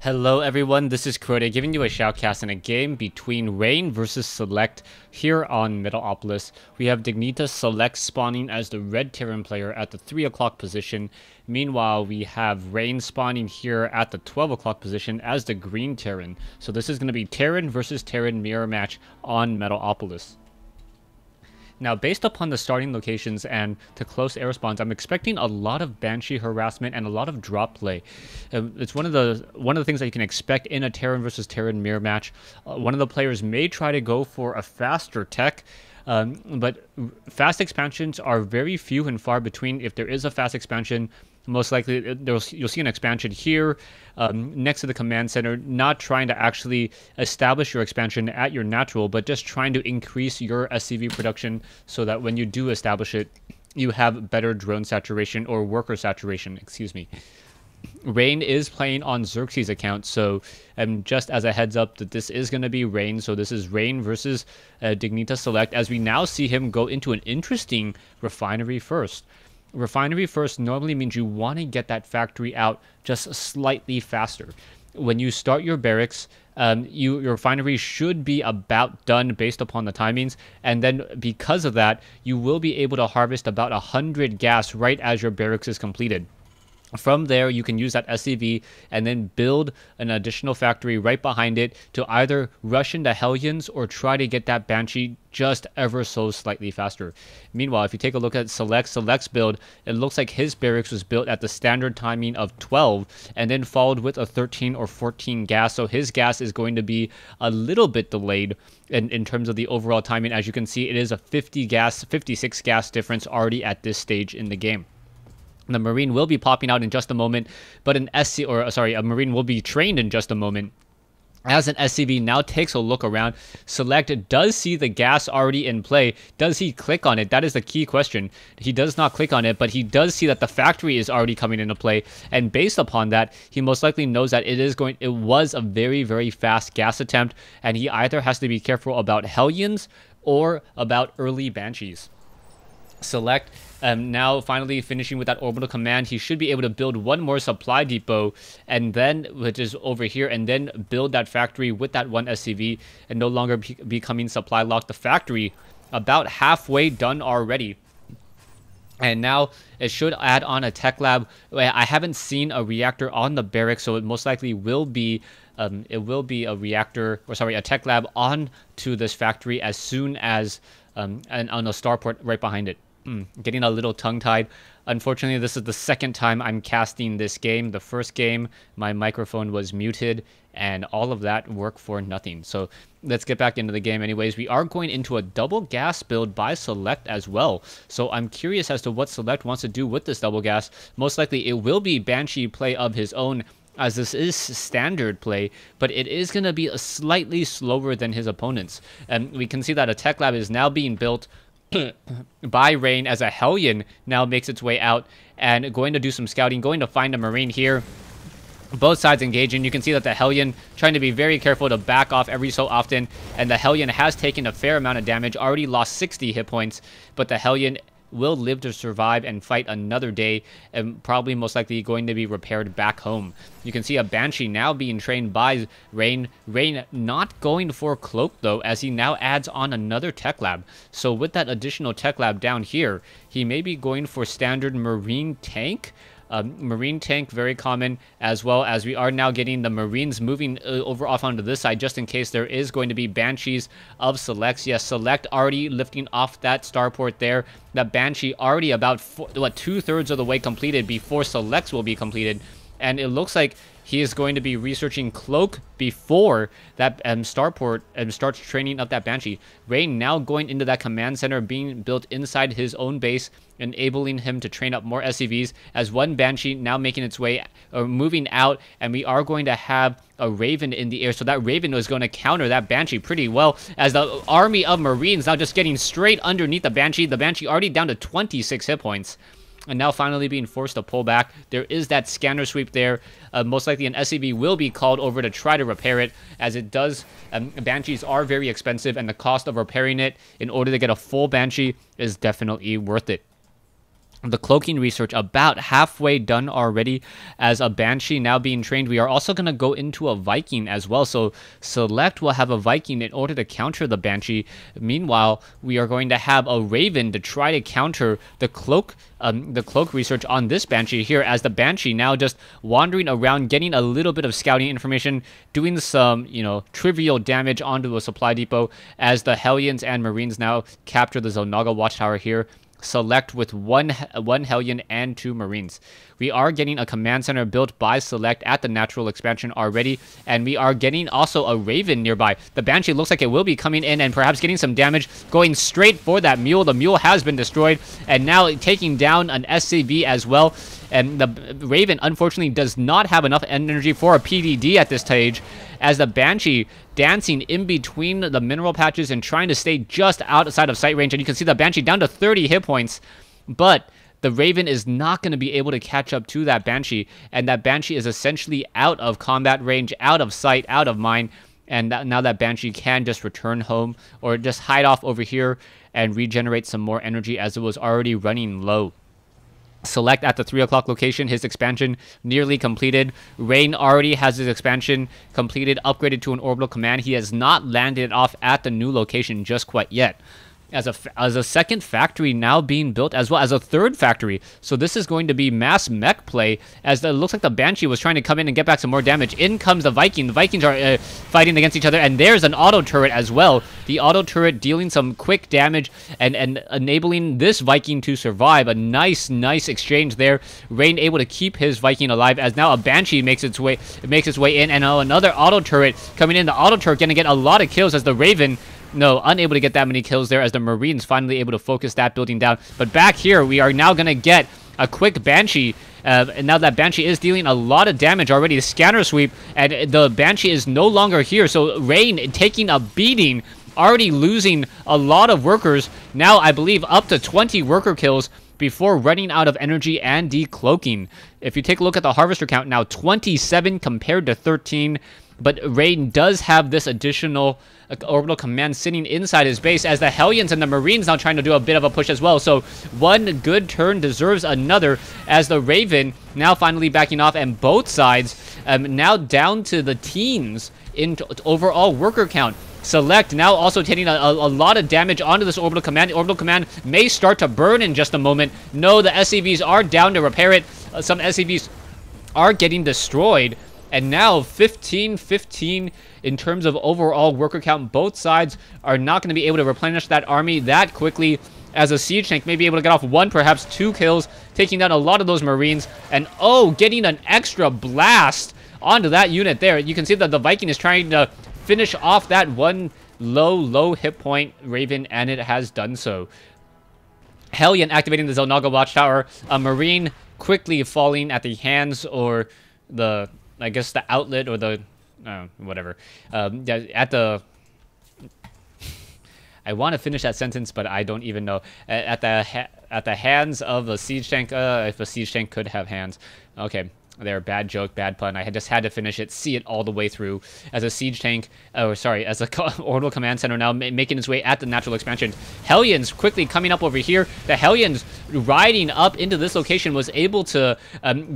Hello everyone, this is Crota giving you a shoutcast in a game between Rain versus Select here on Metalopolis. We have Diginitas Select spawning as the red Terran player at the 3 o'clock position. Meanwhile, we have Rain spawning here at the 12 o'clock position as the green Terran. So this is going to be Terran versus Terran Mirror match on Metalopolis. Now, based upon the starting locations and the close air spawns, I'm expecting a lot of Banshee harassment and a lot of drop play. It's one of the things that you can expect in a Terran versus Terran mirror match. One of the players may try to go for a faster tech, but fast expansions are very few and far between. If there is a fast expansion, most likely you'll see an expansion here next to the command center, not trying to actually establish your expansion at your natural, but just trying to increase your SCV production so that when you do establish it, you have better drone saturation or worker saturation, excuse me. Rain is playing on Xerxes' account, so just as a heads up that this is going to be Rain. So this is Rain versus Dignitas Select, as we now see him go into an interesting refinery first. Refinery first normally means you want to get that factory out just slightly faster. When you start your barracks, your refinery should be about done based upon the timings, and then because of that, you will be able to harvest about 100 gas right as your barracks is completed. From there, you can use that SCV and then build an additional factory right behind it to either rush into Hellions or try to get that Banshee just ever so slightly faster. Meanwhile, if you take a look at Select's build, it looks like his barracks was built at the standard timing of 12 and then followed with a 13 or 14 gas. So his gas is going to be a little bit delayed in terms of the overall timing. As you can see, it is a 56 gas difference already at this stage in the game. The Marine will be popping out in just a moment, but a Marine will be trained in just a moment. As an SCV now takes a look around, Select does see the gas already in play. Does he click on it? That is the key question. He does not click on it, but he does see that the factory is already coming into play. And based upon that, he most likely knows that it was a very, very fast gas attempt, and he either has to be careful about Hellions or about early Banshees. Select now finally finishing with that orbital command. He should be able to build one more supply depot, and then, which is over here, and then build that factory with that one SCV and no longer becoming supply locked. The factory about halfway done already. And now it should add on a tech lab. I haven't seen a reactor on the barracks, so it most likely will be a tech lab on to this factory as soon as and on a starport right behind it. Getting a little tongue-tied. Unfortunately, this is the second time I'm casting this game. The first game, my microphone was muted, and all of that worked for nothing. So let's get back into the game anyways. We are going into a double gas build by Select as well. So I'm curious as to what Select wants to do with this double gas. Most likely it will be Banshee play of his own, as this is standard play, but it is going to be slightly slower than his opponents. And we can see that a tech lab is now being built by Rain as a Hellion now makes its way out and going to do some scouting, going to find a Marine here. Both sides engaging. You can see that the Hellion trying to be very careful to back off every so often, and the Hellion has taken a fair amount of damage, already lost 60 hit points, but the Hellion will live to survive and fight another day, and probably most likely going to be repaired back home. You can see a Banshee now being trained by Rain. Rain not going for Cloak though, as he now adds on another tech lab. So with that additional tech lab down here, he may be going for standard Marine tank. Marine tank, very common, as well as we are now getting the Marines moving over off onto this side just in case there is going to be Banshees of Selects. Yes, Select already lifting off that starport there. That Banshee already about 2/3 of the way completed before Selects will be completed. And it looks like he is going to be researching Cloak before that starport starts training up that Banshee. Rain now going into that command center being built inside his own base, enabling him to train up more SCVs as one Banshee now making its way moving out, and we are going to have a Raven in the air. So that Raven is going to counter that Banshee pretty well, as the army of Marines now just getting straight underneath the Banshee. The Banshee already down to 26 hit points. And now finally being forced to pull back. There is that scanner sweep there. Most likely an SCV will be called over to try to repair it, as it does. Banshees are very expensive, and the cost of repairing it in order to get a full Banshee is definitely worth it. the cloaking research about halfway done already, as a Banshee now being trained. We are also going to go into a Viking as well, so Select will have a Viking in order to counter the Banshee. Meanwhile, we are going to have a Raven to try to counter the cloak research on this Banshee here, as the Banshee now just wandering around, getting a little bit of scouting information, doing some, trivial damage onto a supply depot, as the Hellions and Marines now capture the Zonaga Watchtower here. Select with one Hellion and 2 Marines. We are getting a command center built by Select at the natural expansion already, and we are getting also a Raven nearby. The Banshee looks like it will be coming in and perhaps getting some damage, going straight for that Mule. The Mule has been destroyed, and now taking down an SCV as well. And the Raven, unfortunately, does not have enough energy for a PDD at this stage, as the Banshee dancing in between the mineral patches and trying to stay just outside of sight range. And you can see the Banshee down to 30 hit points, but the Raven is not going to be able to catch up to that Banshee, and that Banshee is essentially out of combat range, out of sight, out of mind, and now that Banshee can just return home or just hide off over here and regenerate some more energy, as it was already running low. Select at the 3 o'clock location, his expansion nearly completed. Rain already has his expansion completed, upgraded to an orbital command. He has not landed off at the new location just quite yet. As a second factory now being built, as well as a third factory. So this is going to be mass mech play, as it looks like the Banshee was trying to come in and get back some more damage. In comes the Viking. The Vikings are fighting against each other, and there's an auto turret as well. The auto turret dealing some quick damage and enabling this Viking to survive. A nice exchange there. Rain able to keep his Viking alive, as now a Banshee makes its way in, and now another auto turret coming in. The auto turret going to get a lot of kills, as the Raven, unable to get that many kills there, as the Marines finally able to focus that building down. But back here, we are now going to get a quick Banshee, and now that Banshee is dealing a lot of damage already. The scanner sweep, and the Banshee is no longer here, so Rain taking a beating, already losing a lot of workers. Now, I believe, up to 20 worker kills before running out of energy and decloaking. If you take a look at the Harvester count now, 27 compared to 13. But Rain does have this additional orbital command sitting inside his base, as the Hellions and the Marines now trying to do a bit of a push as well. So one good turn deserves another, as the Raven now finally backing off, and both sides now down to the teens in overall worker count. Select now also taking a lot of damage onto this orbital command. The orbital command may start to burn in just a moment. No, the SCVs are down to repair it. Some SCVs are getting destroyed. And now 15-15 in terms of overall worker count. Both sides are not going to be able to replenish that army that quickly, as a siege tank may be able to get off 1, perhaps 2 kills, taking down a lot of those Marines. And getting an extra blast onto that unit there. You can see that the Viking is trying to finish off that one low hit point Raven, and it has done so. Hellion activating the Zonaga Watchtower. A Marine quickly falling at the hands, or the, I guess, the outlet, or the whatever, at the I want to finish that sentence, but I don't even know. At the hands of a siege tank. If a siege tank could have hands. Okay. There, bad joke, bad pun. I just had to finish it, see it all the way through. As a siege tank, as a orbital command center now making its way at the natural expansion. Hellions quickly coming up over here. The Hellions riding up into this location was able to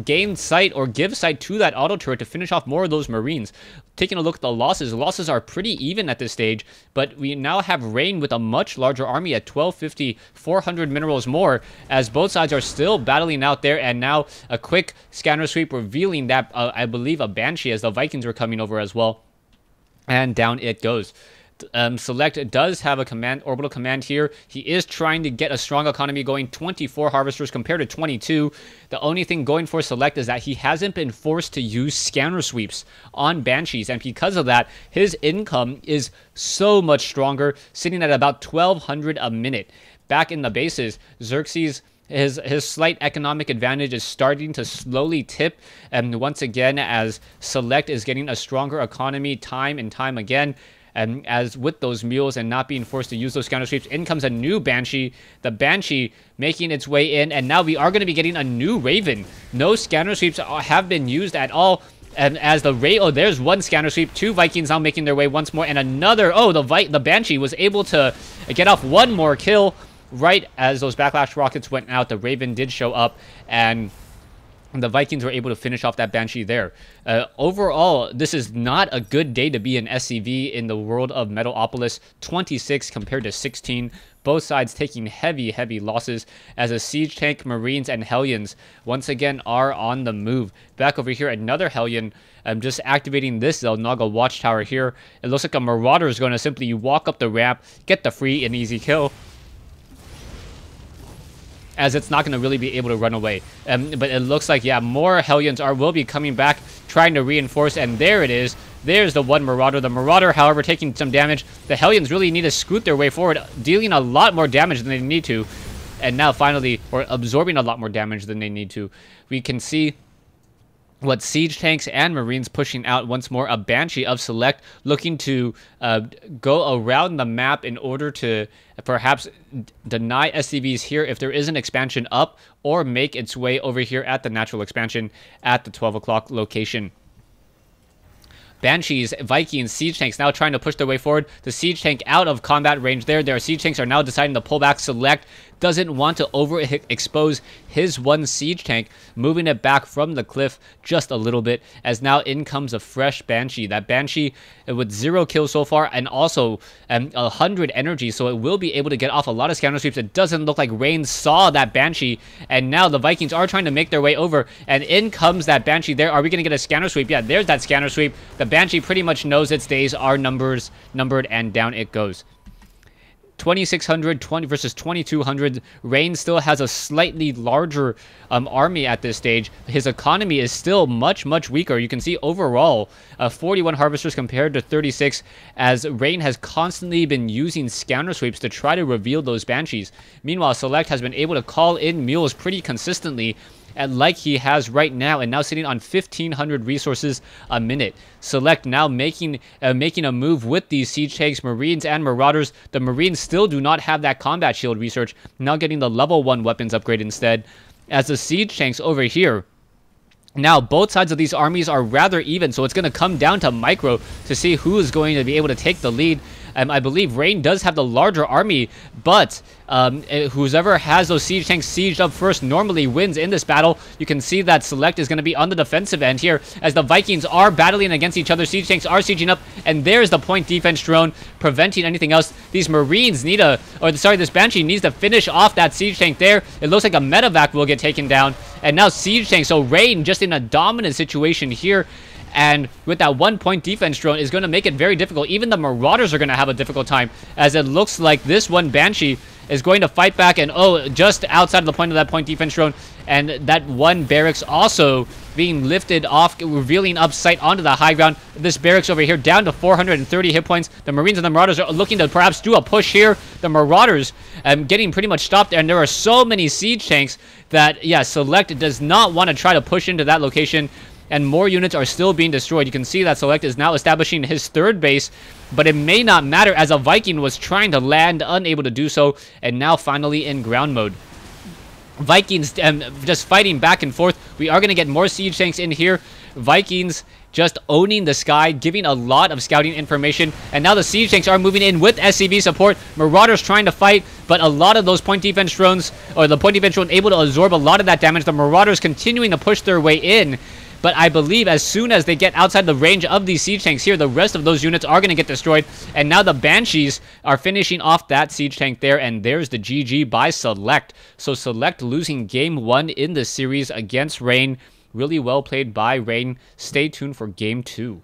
gain sight, or give sight to that auto turret to finish off more of those Marines. Taking a look at the losses are pretty even at this stage, but we now have Rain with a much larger army at 1250, 400 minerals more, as both sides are still battling out there. And now a quick scanner sweep revealing that, I believe, a Banshee, as the Vikings were coming over as well. And down it goes. Select does have a orbital command here. He is trying to get a strong economy going. 24 harvesters compared to 22. The only thing going for Select is that he hasn't been forced to use scanner sweeps on Banshees, and because of that, his income is so much stronger, sitting at about 1,200 a minute. Back in the bases, Xerxes, his slight economic advantage is starting to slowly tip, and once again, as Select is getting a stronger economy time and time again. And as with those mules and not being forced to use those scanner sweeps, in comes a new Banshee. The Banshee making its way in, and now we are going to be getting a new Raven. No scanner sweeps have been used at all. And as the there's one scanner sweep. 2 Vikings now making their way once more, and another. The Banshee was able to get off 1 more kill. right as those backlash rockets went out, the Raven did show up, and the Vikings were able to finish off that Banshee there. Overall, this is not a good day to be an SCV in the world of Metalopolis. 26 compared to 16. Both sides taking heavy losses as a Siege Tank, Marines, and Hellions once again are on the move. Back over here, another Hellion. I'm just activating this Zelnaga Watchtower here. It looks like a Marauder is going to simply walk up the ramp, get the free and easy kill, as it's not going to really be able to run away. But it looks like, yeah, more Hellions will be coming back, trying to reinforce, and there it is. There's the one Marauder. The Marauder, however, taking some damage. The Hellions really need to scoot their way forward, dealing a lot more damage than they need to. And now finally, or absorbing a lot more damage than they need to. We can see what Siege Tanks and Marines pushing out once more. A Banshee of Select looking to go around the map in order to perhaps deny SCVs here if there is an expansion up, or make its way over here at the natural expansion at the 12 o'clock location. Banshees, Vikings, Siege Tanks now trying to push their way forward. The Siege Tank out of combat range there. Their Siege Tanks are now deciding to pull back. Select doesn't want to overexpose his one Siege Tank, moving it back from the cliff just a little bit, as now in comes a fresh Banshee. That Banshee with 0 kills so far, and also 100 energy, so it will be able to get off a lot of scanner sweeps. It doesn't look like Rain saw that Banshee, and now the Vikings are trying to make their way over, and in comes that Banshee there. Are we going to get a scanner sweep? Yeah, there's that scanner sweep. The Banshee pretty much knows its days are numbered, and down it goes. 2600 versus 2200. Rain still has a slightly larger army at this stage. His economy is still much weaker. You can see overall 41 harvesters compared to 36, as Rain has constantly been using scanner sweeps to try to reveal those Banshees. Meanwhile, Select has been able to call in mules pretty consistently, and like he has right now, and now sitting on 1,500 resources a minute. Select now making a move with these Siege Tanks, Marines, and Marauders. The Marines still do not have that combat shield research, now getting the level 1 weapons upgrade instead. As the Siege Tanks over here, now both sides of these armies are rather even, so it's going to come down to micro to see who is going to be able to take the lead. I believe Rain does have the larger army, but whoever has those Siege Tanks sieged up first normally wins in this battle. You can see that Select is going to be on the defensive end here, as the Vikings are battling against each other. Siege Tanks are sieging up, and there's the point defense drone preventing anything else. These Marines need this Banshee needs to finish off that Siege Tank there. It looks like a medevac will get taken down, and now Siege Tank, so Rain just in a dominant situation here. And with that 1 point defense drone is going to make it very difficult. Even the Marauders are going to have a difficult time, as it looks like this one Banshee is going to fight back, and just outside of the point of that point defense drone, and that one barracks also being lifted off, revealing up sight onto the high ground. This barracks over here down to 430 hit points. The Marines and the Marauders are looking to perhaps do a push here. The Marauders getting pretty much stopped there, and there are so many Siege Tanks that, yeah, Select does not want to try to push into that location, and more units are still being destroyed. You can see that Select is now establishing his third base, but it may not matter, as a Viking was trying to land, unable to do so, and now finally in ground mode. Vikings just fighting back and forth. We are going to get more Siege Tanks in here. Vikings just owning the sky, giving a lot of scouting information, and now the Siege Tanks are moving in with SCV support. Marauders trying to fight, but a lot of those point defense drones, or the point defense drone, able to absorb a lot of that damage. The Marauders continuing to push their way in, but I believe as soon as they get outside the range of these Siege Tanks here, the rest of those units are going to get destroyed. And now the Banshees are finishing off that Siege Tank there, and there's the GG by Select. So Select losing game 1 in the series against Rain. Really well played by Rain. Stay tuned for game 2.